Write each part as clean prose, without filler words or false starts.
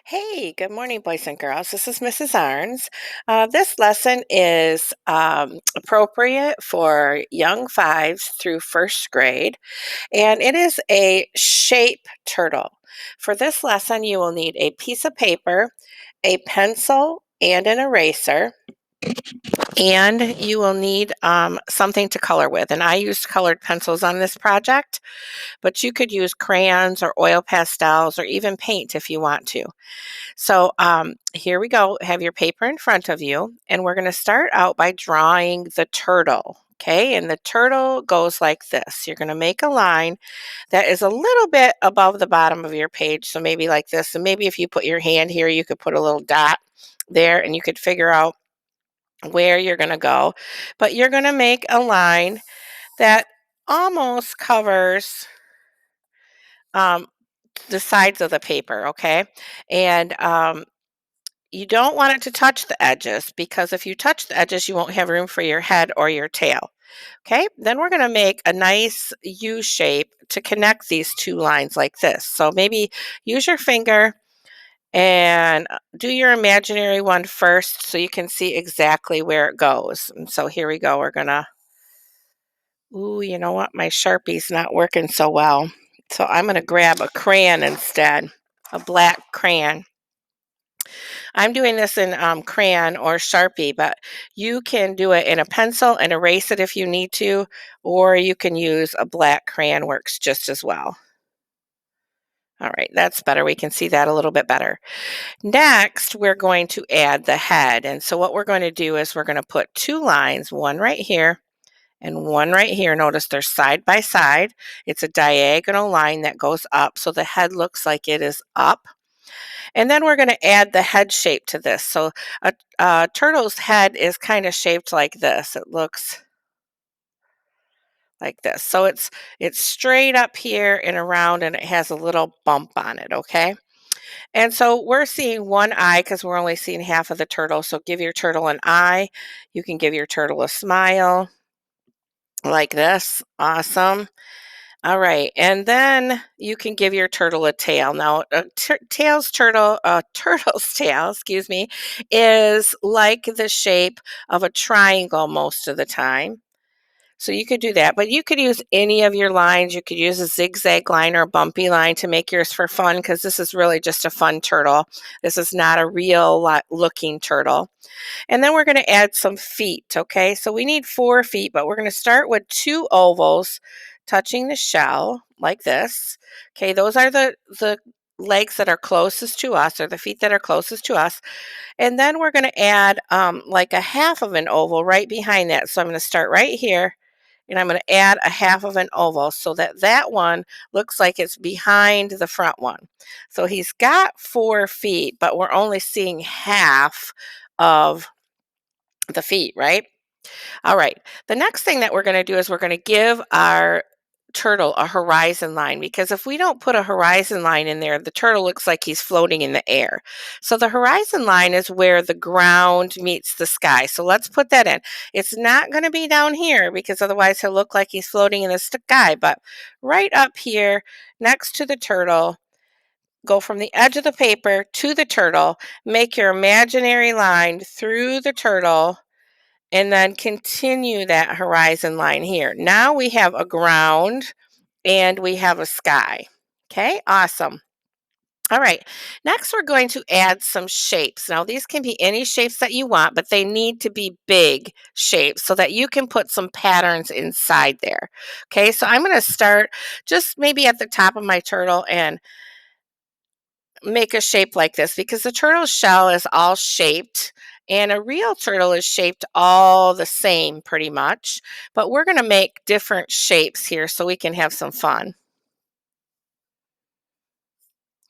Hey, good morning, boys and girls. This is Mrs. Arns. This lesson is appropriate for young fives through first grade, and it is a shape turtle. For this lesson, you will need a piece of paper, a pencil, and an eraser, and you will need something to color with. And I used colored pencils on this project, but you could use crayons or oil pastels or even paint if you want to. So here we go. Have your paper in front of you, and we're going to start out by drawing the turtle. Okay, and the turtle goes like this. You're going to make a line that is a little bit above the bottom of your page. So maybe like this. And maybe if you put your hand here, you could put a little dot there and you could figure out where you're going to go. But you're going to make a line that almost covers um, the sides of the paper. Okay, and you don't want it to touch the edges because if you touch the edges, you won't have room for your head or your tail. Okay, then we're going to make a nice U shape to connect these two lines like this. So maybe use your finger and do your imaginary one first so you can see exactly where it goes. And so here we go. We're going to, ooh, you know what? My Sharpie's not working so well. So I'm going to grab a crayon instead, a black crayon. I'm doing this in crayon or Sharpie, but you can do it in a pencil and erase it if you need to, or you can use a black crayon, works just as well. All right, that's better. We can see that a little bit better. Next, we're going to add the head. And so what we're going to do is we're going to put two lines, one right here and one right here. Notice they're side by side. It's a diagonal line that goes up, so the head looks like it is up. And then we're going to add the head shape to this. So a turtle's head is kind of shaped like this. It looks like this. So it's straight up here and around, and it has a little bump on it, okay? And so we're seeing one eye because we're only seeing half of the turtle. So give your turtle an eye. You can give your turtle a smile like this. Awesome. All right, and then you can give your turtle a tail. Now, turtle's tail, excuse me, is like the shape of a triangle most of the time. So you could do that, but you could use any of your lines. You could use a zigzag line or a bumpy line to make yours for fun because this is really just a fun turtle. This is not a real looking turtle. And then we're going to add some feet, okay? So we need 4 feet, but we're going to start with 2 ovals touching the shell like this. Okay, those are the legs that are closest to us, or the feet that are closest to us. And then we're going to add like a half of an oval right behind that. So I'm going to start right here, and I'm going to add a half of an oval so that that one looks like it's behind the front one. So he's got 4 feet, but we're only seeing half of the feet, right? All right. The next thing that we're going to do is we're going to give our turtle a horizon line because if we don't put a horizon line in there, the turtle looks like he's floating in the air. So the horizon line is where the ground meets the sky. So let's put that in. It's not going to be down here because otherwise he'll look like he's floating in the sky, but right up here next to the turtle, go from the edge of the paper to the turtle, make your imaginary line through the turtle and then continue that horizon line here. Now we have a ground and we have a sky. Okay, awesome. All right, next we're going to add some shapes. Now these can be any shapes that you want, but they need to be big shapes so that you can put some patterns inside there. Okay, so I'm going to start just maybe at the top of my turtle and make a shape like this because the turtle shell is all shaped and a real turtle is shaped all the same pretty much, but we're going to make different shapes here so we can have some fun.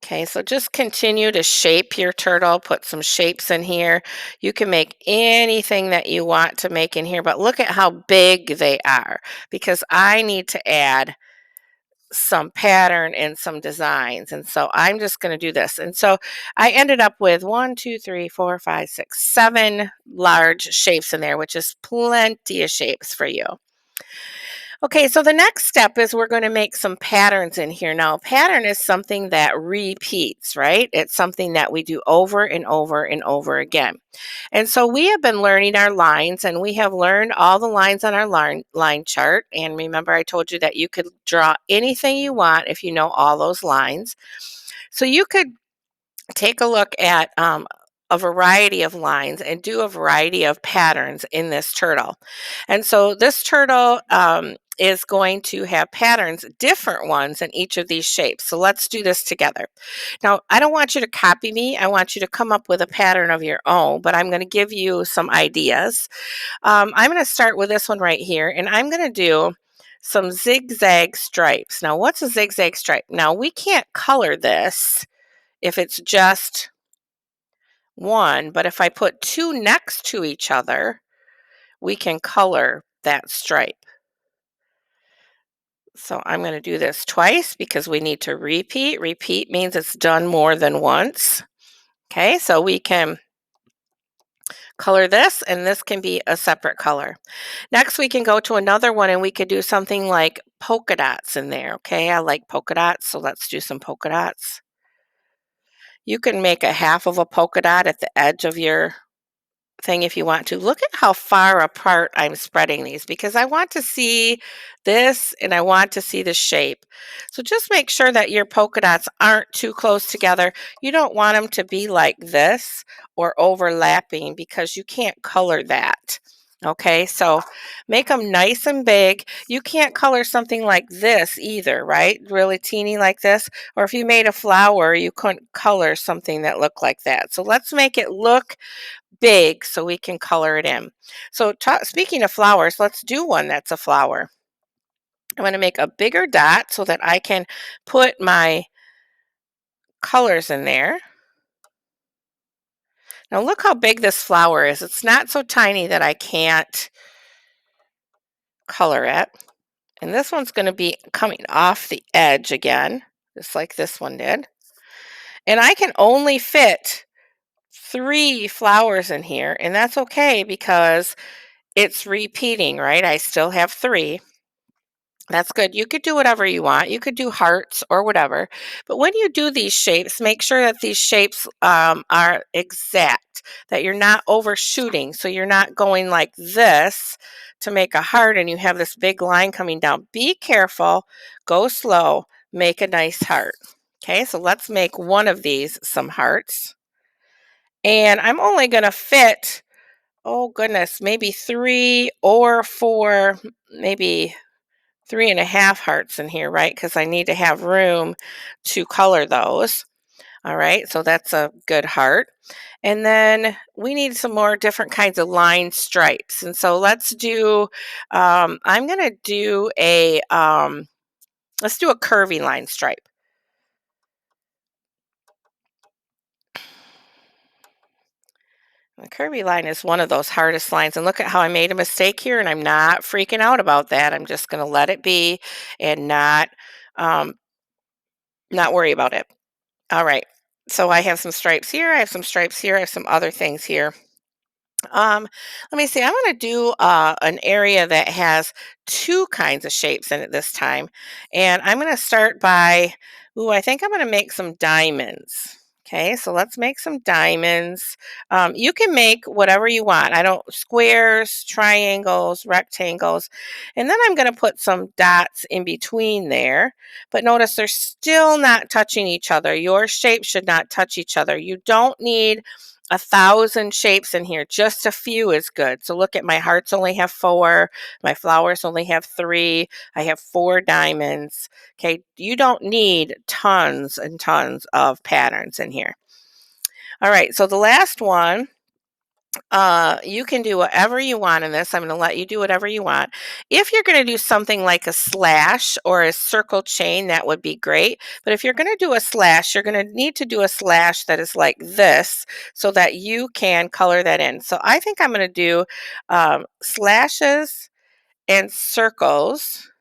Okay, so just continue to shape your turtle, put some shapes in here. You can make anything that you want to make in here, but look at how big they are because I need to add some pattern and some designs. And so I'm just going to do this. And so I ended up with 1, 2, 3, 4, 5, 6, 7 large shapes in there, which is plenty of shapes for you. Okay, so the next step is we're going to make some patterns in here. Now, a pattern is something that repeats, right? It's something that we do over and over and over again. And so we have been learning our lines, and we have learned all the lines on our line chart. And remember, I told you that you could draw anything you want if you know all those lines. So you could take a look at a variety of lines and do a variety of patterns in this turtle. And so this turtle is going to have patterns, different ones in each of these shapes. So let's do this together. Now, I don't want you to copy me. I want you to come up with a pattern of your own, but I'm going to give you some ideas. I'm going to start with this one right here, and I'm going to do some zigzag stripes. Now, what's a zigzag stripe? Now, we can't color this if it's just one, but if I put two next to each other, we can color that stripe. So I'm going to do this twice because we need to repeat. Repeat means it's done more than once. Okay, so we can color this, and this can be a separate color. Next, we can go to another one and we could do something like polka dots in there. Okay, I like polka dots, so let's do some polka dots. You can make a half of a polka dot at the edge of your thing if you want to. Look at how far apart I'm spreading these because I want to see this and I want to see the shape. So just make sure that your polka dots aren't too close together. You don't want them to be like this or overlapping because you can't color that. Okay, so make them nice and big. You can't color something like this either, right? Really teeny like this. Or if you made a flower, you couldn't color something that looked like that. So let's make it look big so we can color it in. So speaking of flowers, let's do one that's a flower. I'm going to make a bigger dot so that I can put my colors in there. Now look how big this flower is. It's not so tiny that I can't color it. And this one's going to be coming off the edge again, just like this one did. And I can only fit 3 flowers in here, and that's okay because it's repeating, right? I still have 3. That's good. You could do whatever you want. You could do hearts or whatever. But when you do these shapes, make sure that these shapes are exact, that you're not overshooting. So you're not going like this to make a heart and you have this big line coming down. Be careful, go slow, make a nice heart. Okay, so let's make one of these some hearts. And I'm only going to fit, oh goodness, maybe 3 or 4, maybe 3.5 hearts in here, right? Because I need to have room to color those. All right, so that's a good heart. And then we need some more different kinds of line stripes. And so let's do, I'm going to do let's do a curvy line stripe. The curvy line is one of those hardest lines. And look at how I made a mistake here, and I'm not freaking out about that. I'm just going to let it be and um, not worry about it. All right. So I have some stripes here. I have some stripes here. I have some other things here. Um, Let me see. I'm going to do an area that has 2 kinds of shapes in it this time. And I'm going to start by, ooh, I think I'm going to make some diamonds. Okay, so let's make some diamonds. You can make whatever you want. I don't, squares, triangles, rectangles. And then I'm going to put some dots in between there. But notice they're still not touching each other. Your shapes should not touch each other. You don't need 1,000 shapes in here. Just a few is good. So look at my hearts only have 4. My flowers only have 3. I have 4 diamonds. Okay, you don't need tons and tons of patterns in here. All right, so the last one, you can do whatever you want in this. I'm going to let you do whatever you want. If you're going to do something like a slash or a circle chain, that would be great. But if you're going to do a slash, you're going to need to do a slash that is like this so that you can color that in. So I think I'm going to do slashes and circles.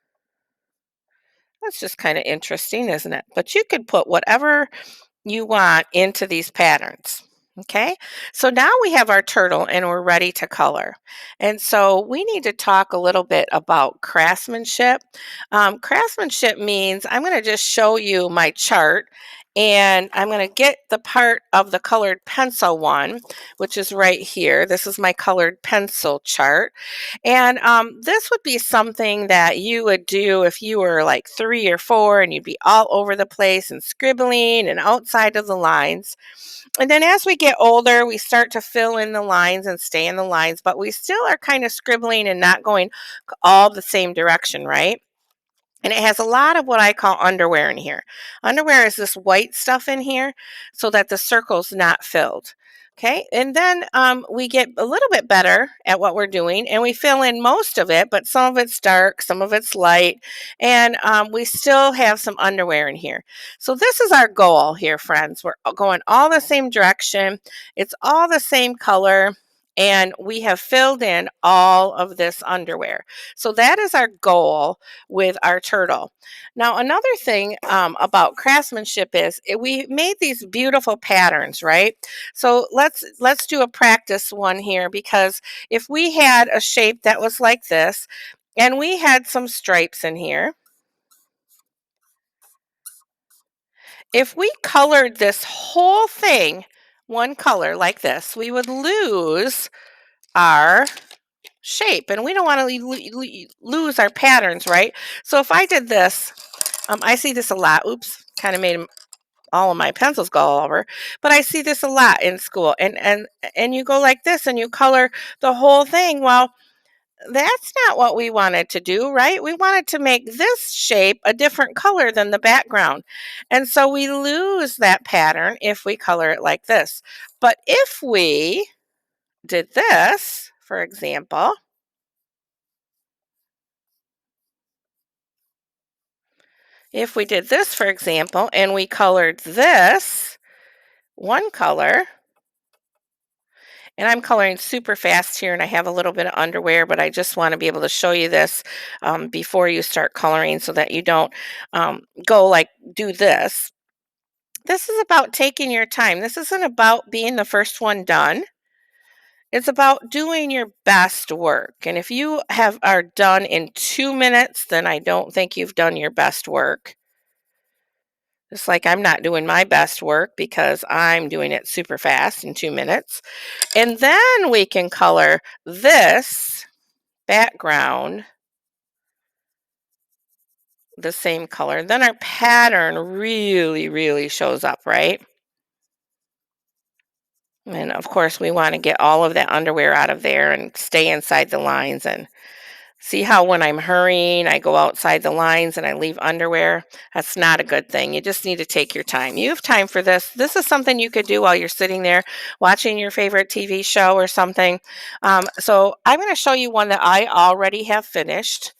That's just kind of interesting, isn't it? But you could put whatever you want into these patterns. Okay, so now we have our turtle and we're ready to color. And so we need to talk a little bit about craftsmanship. Craftsmanship means I'm going to just show you my chart and I'm going to get the part of the colored pencil one, which is right here. This is my colored pencil chart. And this would be something that you would do if you were like 3 or 4 and you'd be all over the place and scribbling and outside of the lines. And then as we get older, we start to fill in the lines and stay in the lines, but we still are kind of scribbling and not going all the same direction, right? And it has a lot of what I call underwear in here. Underwear is this white stuff in here so that the circle's not filled. Okay, and then we get a little bit better at what we're doing and we fill in most of it, but some of it's dark, some of it's light, and we still have some underwear in here. So this is our goal here, friends. We're going all the same direction. It's all the same color. And we have filled in all of this underwear. So that is our goal with our turtle. Now, another thing about craftsmanship is we made these beautiful patterns, right? So let's do a practice one here because if we had a shape that was like this, and we had some stripes in here, if we colored this whole thing one color like this, we would lose our shape, and we don't want to lose our patterns, right? So if I did this, I see this a lot. Oops, kind of made all of my pencils go all over. But I see this a lot in school, and you go like this, and you color the whole thing. Well, that's not what we wanted to do, right? We wanted to make this shape a different color than the background, and so we lose that pattern if we color it like this. But if we did this, for example, if we did this, for example, and we colored this one color, and I'm coloring super fast here, and I have a little bit of underwear, but I just want to be able to show you this before you start coloring so that you don't go like do this. This is about taking your time. This isn't about being the first one done. It's about doing your best work. And if you are done in 2 minutes, then I don't think you've done your best work. Just like I'm not doing my best work because I'm doing it super fast in 2 minutes. And then we can color this background the same color. Then our pattern really, really shows up, right? And of course, we want to get all of that underwear out of there and stay inside the lines. And see how when I'm hurrying, I go outside the lines and I leave underwear? That's not a good thing. You just need to take your time. You have time for this. This is something you could do while you're sitting there watching your favorite TV show or something. So I'm going to show you one that I already have finished.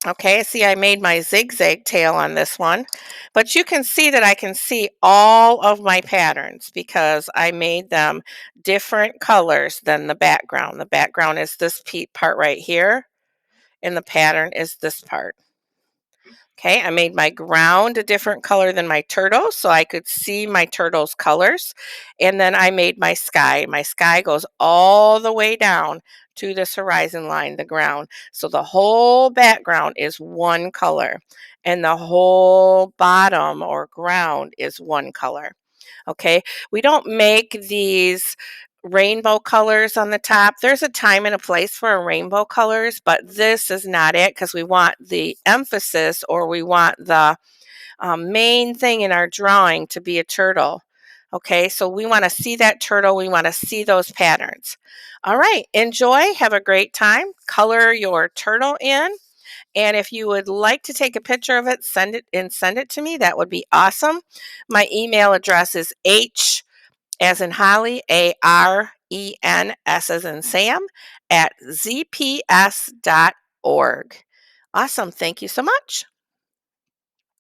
Okay, see, I made my zigzag tail on this one, but you can see that I can see all of my patterns because I made them different colors than the background. The background is this part right here, and the pattern is this part. Okay, I made my ground a different color than my turtle so I could see my turtle's colors. And then I made my sky. My sky goes all the way down to this horizon line, the ground. So the whole background is one color and the whole bottom or ground is one color. Okay, we don't make these rainbow colors on the top. There's a time and a place for a rainbow colors, but this is not it because we want the emphasis or we want the main thing in our drawing to be a turtle. Okay, so we want to see that turtle. We want to see those patterns. All right, enjoy. Have a great time. Color your turtle in. And if you would like to take a picture of it, send it to me. That would be awesome. My email address is H as in Holly, ARENS as in Sam, @zps.org. Awesome. Thank you so much.